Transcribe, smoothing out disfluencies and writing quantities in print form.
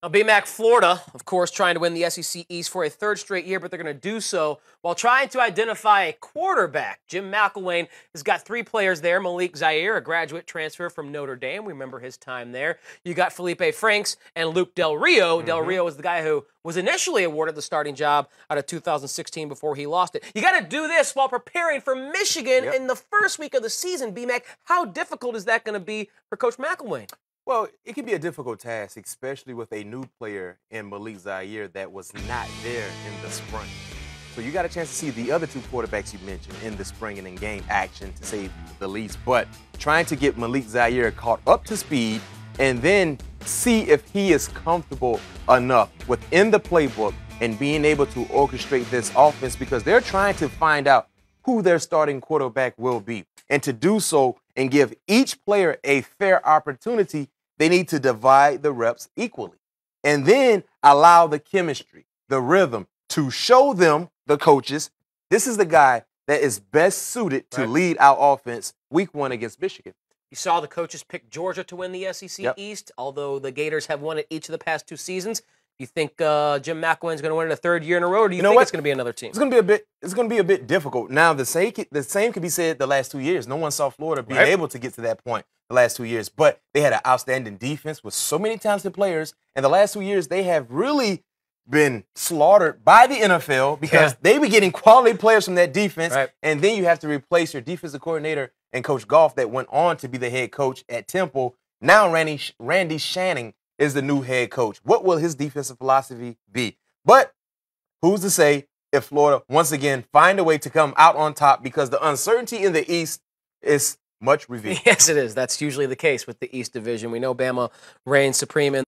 BMAC, Florida, of course, trying to win the SEC East for a third straight year, but they're going to do so while trying to identify a quarterback. Jim McElwain has got three players there. Malik Zaire, a graduate transfer from Notre Dame. We remember his time there. You got Feleipe Franks and Luke Del Rio. Del Rio is the guy who was initially awarded the starting job out of 2016 before he lost it. You got to do this while preparing for Michigan in the first week of the season, BMAC. How difficult is that going to be for Coach McElwain? Well, it can be a difficult task, especially with a new player in Malik Zaire that was not there in the spring. So you got a chance to see the other two quarterbacks you mentioned in the spring and in game action, to say the least. But trying to get Malik Zaire caught up to speed and then see if he is comfortable enough within the playbook and being able to orchestrate this offense, because they're trying to find out who their starting quarterback will be. And to do so and give each player a fair opportunity, they need to divide the reps equally and then allow the chemistry, the rhythm to show them, the coaches, this is the guy that is best suited to lead our offense week one against Michigan. You saw the coaches pick Georgia to win the SEC East, although the Gators have won it each of the past 2 seasons. You think Jim McElwain's going to win it a third year in a row, or do you think it's going to be another team? It's going to be a bit difficult. Now, the same can be said the last 2 years. No one saw Florida being able to get to that point the last 2 years, but they had an outstanding defense with so many talented players. And the last 2 years, they have really been slaughtered by the NFL because they were getting quality players from that defense. And then you have to replace your defensive coordinator and Coach Goff that went on to be the head coach at Temple. Now Randy Shannon is the new head coach. What will his defensive philosophy be? But who's to say if Florida, once again, find a way to come out on top, because the uncertainty in the East is much revealed. Yes, it is. That's usually the case with the East Division. We know Bama reigns supreme in